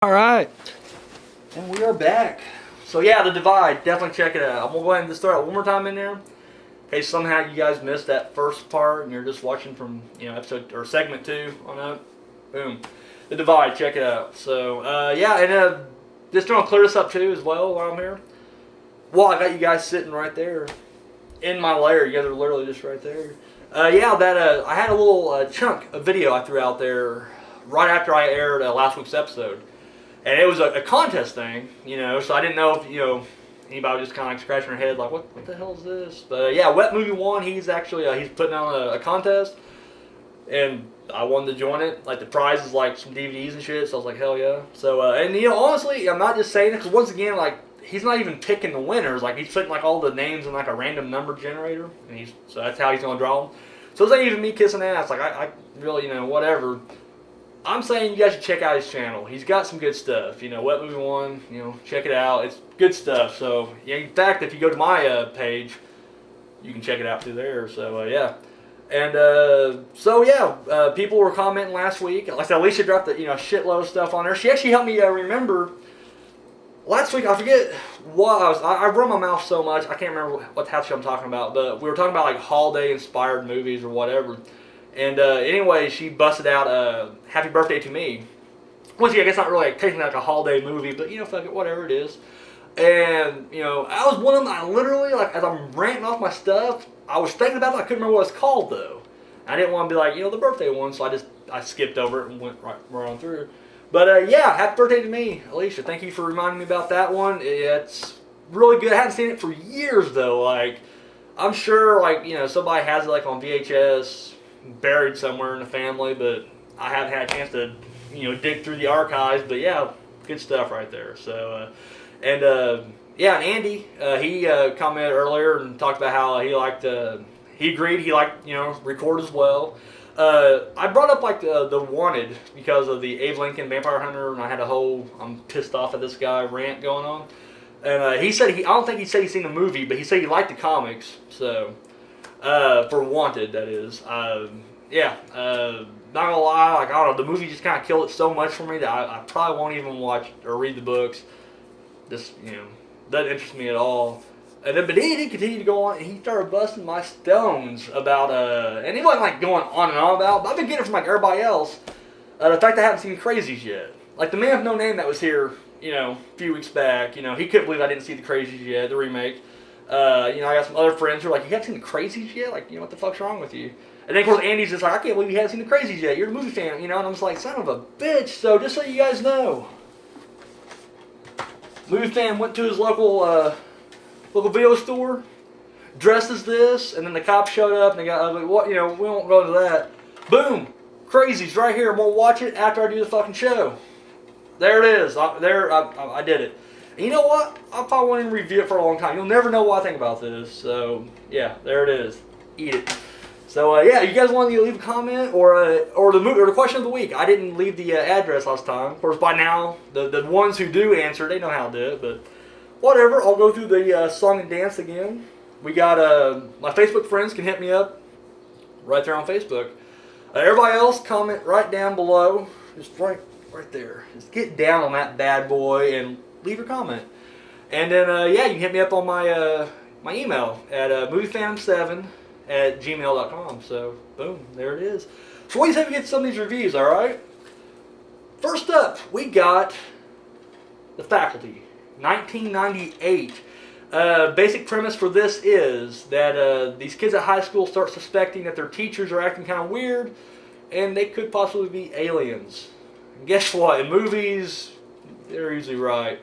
All right, and we are back. So yeah, The Divide, definitely check it out. I'm gonna go ahead and just throw it one more time in there. In case somehow you guys missed that first part and you're just watching from episode or segment 2 on up, boom, The Divide, check it out. So yeah, and just trying to clear this up too as well while I'm here. Well, I got you guys sitting right there in my lair. You guys are literally just right there. Yeah, that I had a little chunk of video I threw out there right after I aired last week's episode. And it was a contest thing, so I didn't know if, anybody was just kind of like scratching their head like, what the hell is this? But yeah, Wet Movie One, he's actually, he's putting on a contest, and I wanted to join it. Like, the prize is like some DVDs and shit, so I was like, hell yeah. So, and honestly, I'm not just saying it, because once again, like, he's not even picking the winners. Like, he's putting like all the names in like a random number generator, and so that's how he's going to draw them. So it's not even me kissing ass. Like, I really, whatever. I'm saying you guys should check out his channel. He's got some good stuff. Wet Movie One, check it out. It's good stuff. So, yeah, in fact, if you go to my page, you can check it out through there. So, yeah. And, people were commenting last week. Like I said, Alicia dropped a shitload of stuff on there. She actually helped me remember. Last week, I forget what I run my mouth so much, I can't remember what half I'm talking about. But we were talking about, like, holiday-inspired movies or whatever. And anyway, she busted out Happy Birthday to Me. Once again, it's not really like taking like a holiday movie, but fuck it, whatever it is. And, I was one of them, I literally, like, as I'm ranting off my stuff, I was thinking about it, I couldn't remember what it's called, though. I didn't want to be like, the birthday one, so I skipped over it and went right on through. But, yeah, Happy Birthday to Me, Alicia. Thank you for reminding me about that one. It's really good. I haven't seen it for years, though. Like, I'm sure, like, somebody has it, like, on VHS, buried somewhere in the family, but I haven't had a chance to, dig through the archives. But yeah, good stuff right there. So, and Andy, he commented earlier and talked about how he liked, he agreed he liked, record as well. I brought up like the Wanted because of the Abe Lincoln Vampire Hunter, and I had a whole I'm pissed off at this guy rant going on. And he said I don't think he said he's seen the movie, but he said he liked the comics. So. For Wanted, that is. Not gonna lie, like, I don't know, the movie just kind of killed it so much for me that I probably won't even watch or read the books. Just, doesn't interest me at all. And then, but he did continue to go on, and he started busting my stones about, and he wasn't, like, going on and on about, but I've been getting it from, like, everybody else, the fact I haven't seen Crazies yet. Like, the Man with No Name that was here, a few weeks back, he couldn't believe I didn't see the Crazies yet, the remake. I got some other friends who are like, you haven't seen the Crazies yet? Like, what the fuck's wrong with you? And then, of course, Andy's just like, I can't believe you haven't seen the Crazies yet. You're a movie fan, and I'm just like, son of a bitch. So, just so you guys know, movie fan went to his local video store, dressed as this, and then the cops showed up, and they got ugly. What, we won't go into that. Boom! Crazies right here. I'm going to watch it after I do the fucking show. There it is. I did it. And you know what? I probably won't even review it for a long time. You'll never know what I think about this. So, yeah, there it is. Eat it. So, yeah, you guys want to leave a comment or the question of the week? I didn't leave the address last time. Of course, by now, the ones who do answer, they know how to do it. But whatever, I'll go through the song and dance again. We got my Facebook friends can hit me up right there on Facebook. Everybody else, comment right down below. Just right there. Just get down on that bad boy and leave your comment. And then, you can hit me up on my my email at moviefam7@gmail.com. So, boom, there it is. So what do you think we get some of these reviews, alright? First up, we got The Faculty, 1998. Basic premise for this is that these kids at high school start suspecting that their teachers are acting kind of weird, and they could possibly be aliens. And guess what? In movies, they're usually right.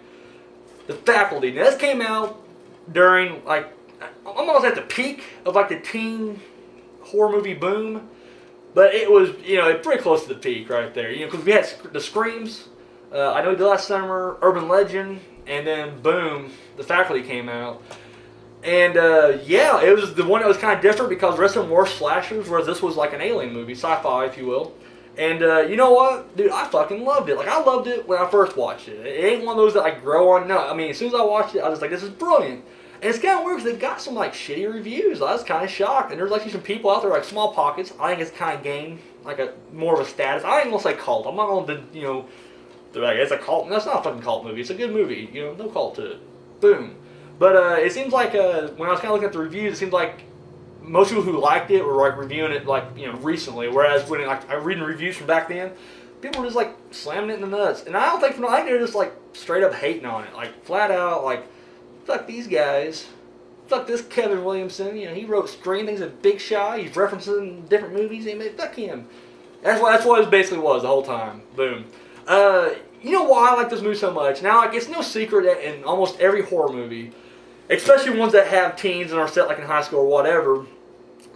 The Faculty. Now, this came out during, like, almost at the peak of, like, the teen horror movie boom. But it was, pretty close to the peak right there. Because we had the Screams, I Know You Did Last Summer, Urban Legend, and then, boom, The Faculty came out. And, it was the one that was kind of different because the rest of them were slashers, whereas this was like an alien movie, sci-fi, if you will. And you know what? Dude, I fucking loved it. Like, I loved it when I first watched it. It ain't one of those that I grow on. No, I mean, as soon as I watched it, I was like, this is brilliant. And it's kind of weird because they got some, like, shitty reviews. I was kind of shocked. And there's actually some people out there, like, Small Pockets. I think it's kind of gained, like, more of a status. I ain't going to say cult. I'm not going to, like, it's a cult. That's not a fucking cult movie. It's a good movie. You know, no cult to it. Boom. But it seems like when I was kind of looking at the reviews, it seems like most people who liked it were like reviewing it like, you know, recently. Whereas when like I reading reviews from back then, people were just like slamming it in the nuts. And I don't think I think they're just like straight up hating on it, like flat out like, fuck these guys. Fuck this Kevin Williamson. You know, he wrote Scream. He's a big shot. He's referencing different movies. Fuck him. That's what it basically was the whole time. Boom. You know why I like this movie so much? Now, like, it's no secret that in almost every horror movie, especially ones that have teens and are set like in high school or whatever,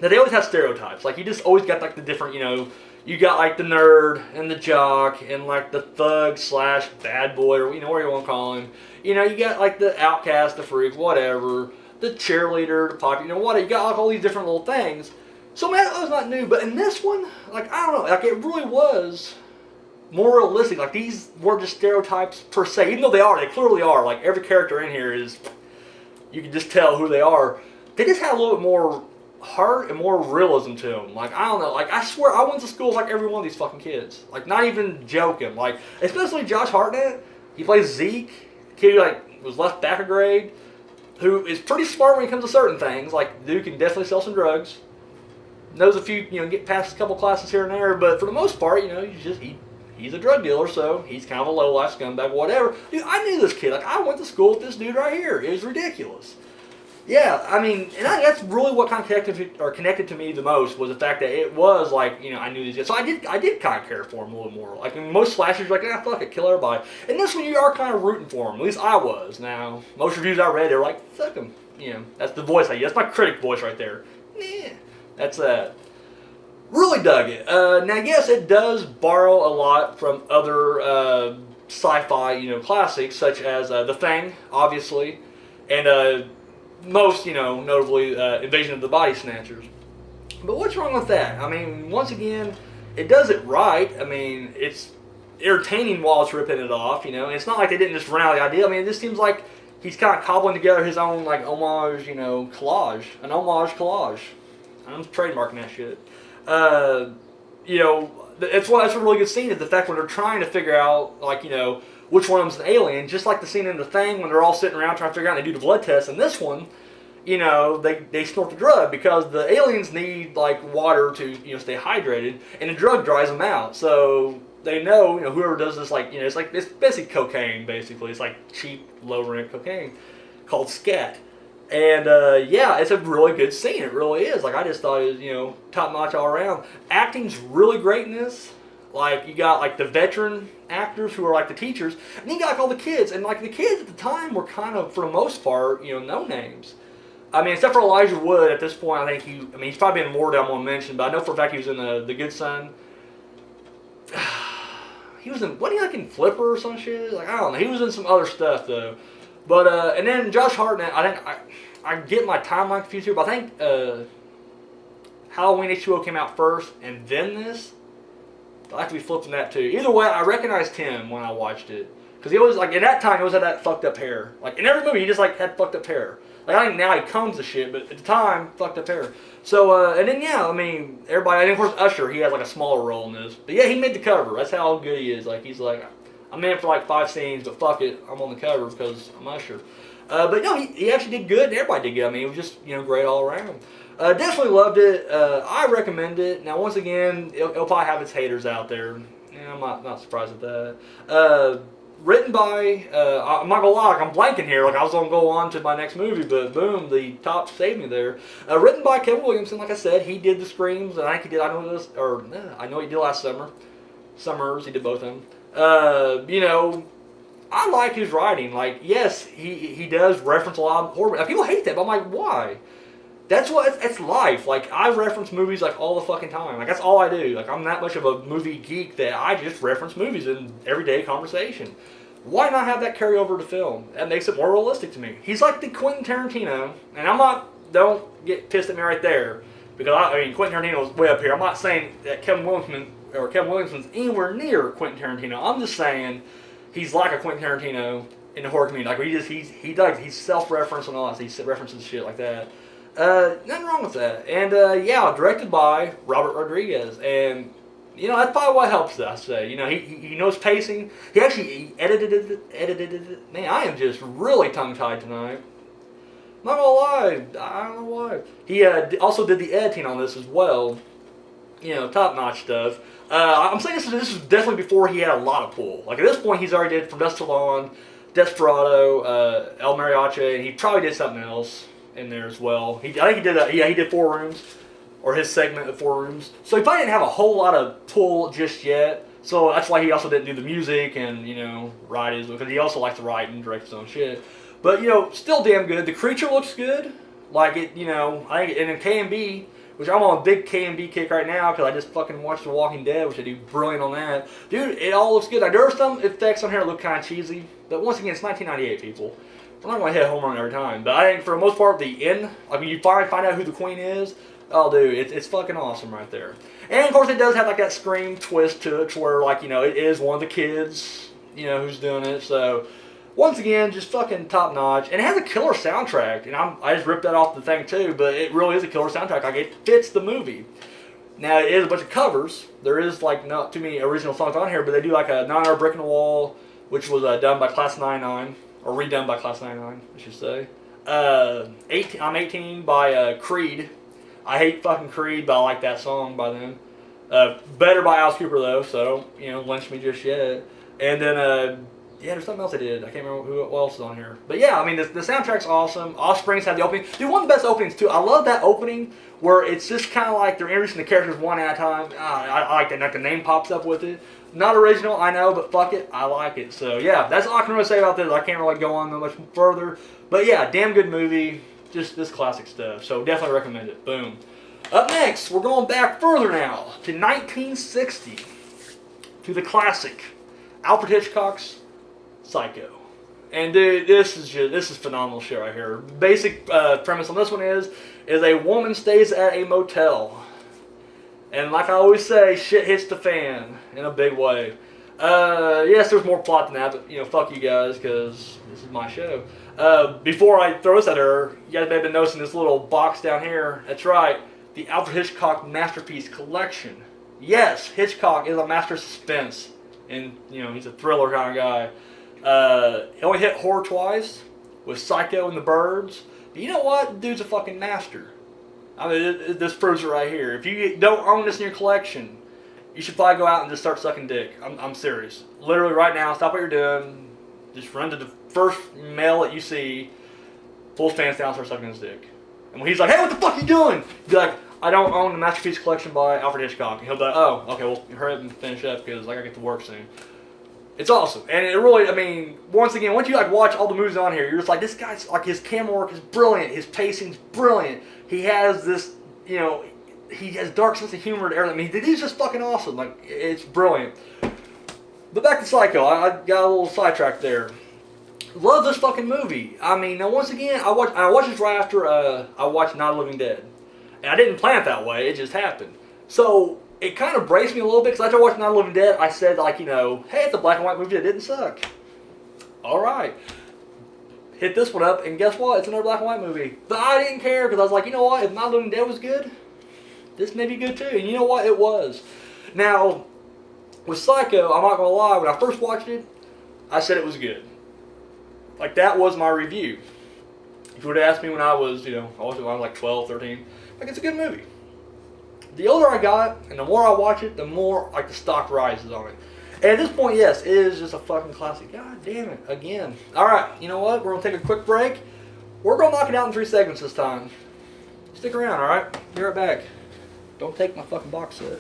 that they always have stereotypes. Like, you just always got like the different, you know, you got like the nerd and the jock and like the thug slash bad boy, or you know, whatever you want to call him. You know, you got like the outcast, the freak, whatever, the cheerleader, the pop, you know, whatever. You got like all these different little things. So man, that was not new. But in this one, like, I don't know, like it really was more realistic. Like, these weren't just stereotypes per se, even though they clearly are. Like, every character in here is, you can just tell who they are. They just had a little bit more heart and more realism to them. Like, I don't know, like, I swear, I went to school like every one of these fucking kids. Like, not even joking. Like, especially Josh Hartnett, he plays Zeke, the kid who, like, was left back a grade, who is pretty smart when it comes to certain things. Like, dude can definitely sell some drugs. Knows a few, you know, get past a couple classes here and there, but for the most part, you know, he's a drug dealer, so he's kind of a low-life scumbag, whatever. Dude, I knew this kid. Like, I went to school with this dude right here. It was ridiculous. Yeah, I mean, and that's really what kind of connected to me the most, was the fact that it was like, you know, I knew these guys. So I did kind of care for him a little more. Like, in most slashers, you're like, fuck it, kill everybody. And this one, you are kind of rooting for him. At least I was. Now, most reviews I read, they were like, fuck him. You know, that's the voice I use. That's my critic voice right there. Yeah, that's really dug it. Now, yes, it does borrow a lot from other sci-fi, you know, classics, such as The Thing, obviously, and most, you know, notably Invasion of the Body Snatchers. But what's wrong with that? I mean, once again, it does it right. I mean, it's entertaining while it's ripping it off, you know. And it's not like they didn't just run out of the idea. I mean, it just seems like he's kind of cobbling together his own, like, homage, you know, collage. An homage collage. I'm trademarking that shit. You know, that's a really good scene, is the fact when they're trying to figure out, like, you know, which one of them's an alien, just like the scene in The Thing when they're all sitting around trying to figure out, and they do the blood test. And this one, you know, they snort the drug because the aliens need, like, water to, you know, stay hydrated, and the drug dries them out. So they know, you know, whoever does this, like, you know, it's basically cocaine, basically. It's like cheap, low-rent cocaine called scat. And, yeah, it's a really good scene. It really is. Like, I just thought it was, you know, top-notch all around. Acting's really great in this. Like, you got, like, the veteran actors who are, like, the teachers. And then you got, like, all the kids. And, like, the kids at the time were kind of, for the most part, you know, no-names. I mean, except for Elijah Wood at this point, I think he's probably in more than I'm going to mention. But I know for a fact he was in The Good Son. He was in, wasn't he, like, in Flipper or some shit? Like, I don't know. He was in some other stuff, though. But, and then Josh Hartnett, I think, I get my timeline confused here, but I think Halloween H2O came out first, and then this. I have to be flipping that too. Either way, I recognized him when I watched it. Because he always, like, in that time, he always had that fucked up hair. Like, in every movie, he just, like, had fucked up hair. Like, I think now he combs the shit, but at the time, fucked up hair. So, and then, yeah, I mean, everybody, and of course, Usher, he has, like, a smaller role in this. But yeah, he made the cover. That's how good he is. Like, he's like, I'm in for, like, 5 scenes, but fuck it, I'm on the cover because I'm Usher. But no, he actually did good, and everybody did good. I mean, it was just, you know, great all around. Definitely loved it. I recommend it. Now, once again, it'll probably have its haters out there. Yeah, I'm not surprised at that. Written by, I'm not gonna lie, like, I'm blanking here. Like, I was gonna go on to my next movie, but boom, the top saved me there. Written by Kevin Williamson, like I said, he did the Screams, and I think he did. I know he did Last Summer. Summers, he did both of them. You know, I like his writing. Like, yes, he does reference a lot of horror. Like, people hate that, but I'm like, why? It's life. Like, I reference movies, like, all the fucking time. Like, that's all I do. Like, I'm that much of a movie geek that I just reference movies in everyday conversation. Why not have that carry over to film? That makes it more realistic to me. He's like the Quentin Tarantino, and don't get pissed at me right there, because I mean, Quentin Tarantino's way up here. I'm not saying that Kevin Williamson's anywhere near Quentin Tarantino. I'm just saying he's like a Quentin Tarantino in the horror community. Like, he's self-referenced and all that. He references shit like that. Nothing wrong with that. And yeah, directed by Robert Rodriguez. And You know, that's probably what helps. I say. You know, he knows pacing. He actually edited it. Man, I am just really tongue tied tonight. Not gonna lie, I don't know why. He also did the editing on this as well. You know, top notch stuff. I'm saying this is definitely before he had a lot of pull. Like at this point, he's already did From Dusk Till Dawn, Desperado, El Mariachi, and he probably did something else in there as well. I think he did. He did Four Rooms, or his segment of Four Rooms. So he probably didn't have a whole lot of pull just yet. So that's why he also didn't do the music and write his, because he also likes to write and direct his own shit. But still damn good. The creature looks good. Like it, I think, and in KMB, which I'm on a big KMB kick right now because I just fucking watched The Walking Dead, which I do brilliant on that. Dude, it all looks good. Like, there are some effects on here that look kind of cheesy, but once again, it's 1998, people. I'm not going to hit home run every time, but I think for the most part, the end, like when you find out who the queen is, oh dude, it's fucking awesome right there. And of course, it does have like that Scream twist to it, to where like it is one of the kids, who's doing it. So once again, just fucking top notch, and it has a killer soundtrack. And I just ripped that off the thing too, but it really is a killer soundtrack. Like it fits the movie. Now it is a bunch of covers. There is like not too many original songs on here, but they do like a 9 Hour Brick in the Wall, which was done by Class 99, or redone by Class 99, I should say. I'm 18 by Creed. I hate fucking Creed, but I like that song by them. Better by Alice Cooper though, so don't lynch me just yet. And then there's something else I did. I can't remember who else is on here. But yeah, I mean the soundtrack's awesome. Offspring's had the opening. Dude, one of the best openings too. I love that opening where it's just kind of like they're introducing the characters one at a time. I like that. Like the name pops up with it. Not original, I know, but fuck it, I like it. So yeah, that's all I can really say about this. I can't really go on much further. But yeah, damn good movie. Just this classic stuff. So definitely recommend it. Boom. Up next, we're going back further now to 1960 to the classic Alfred Hitchcock's Psycho. And dude, this is phenomenal shit right here. Basic premise on this one is a woman stays at a motel, and like I always say, shit hits the fan in a big way. Yes, there's more plot than that, but fuck you guys, because this is my show. Before I throw this at her, you guys may have been noticing this little box down here. That's right, the Alfred Hitchcock Masterpiece Collection. Yes, Hitchcock is a master of suspense, and he's a thriller kind of guy. He only hit horror twice with Psycho and The Birds. But you know what? The dude's a fucking master. I mean, this proves it right here. If you don't own this in your collection, you should probably go out and just start sucking dick. I'm serious. Literally right now, stop what you're doing. Just run to the first male that you see, pull his pants down, start sucking his dick. And when he's like, hey, what the fuck are you doing? Be like, I don't own the Masterpiece Collection by Alfred Hitchcock. And he'll be like, oh, okay, well, hurry up and finish up because I gotta get to work soon. It's awesome, and it really, I mean, once again, once you watch all the movies on here, you're just like, this guy's his camera work is brilliant, his pacing's brilliant. He has this, he has dark sense of humor and everything. I mean, he's just fucking awesome. Like, it's brilliant. But back to Psycho, I got a little sidetracked there. Love this fucking movie. I mean, now once again, I watched this right after I watched Night of the Living Dead, and I didn't plan it that way. It just happened. So it kind of braced me a little bit, because after I watched Night of the Living Dead, I said, hey, it's a black and white movie that didn't suck. Alright. Hit this one up, and guess what? It's another black and white movie. But I didn't care, because I was like, you know what? If Night of the Living Dead was good, this may be good too. And you know what? It was. Now, with Psycho, I'm not going to lie, when I first watched it, I said it was good. Like, that was my review. If you would have asked me when I was, I was like 12, 13, it's a good movie. The older I got, and the more I watch it, the more the stock rises on it. And at this point, yes, it is just a fucking classic. God damn it, again. Alright, you know what? We're going to take a quick break. We're going to knock it out in 3 segments this time. Stick around, alright? Be right back. Don't take my fucking box set.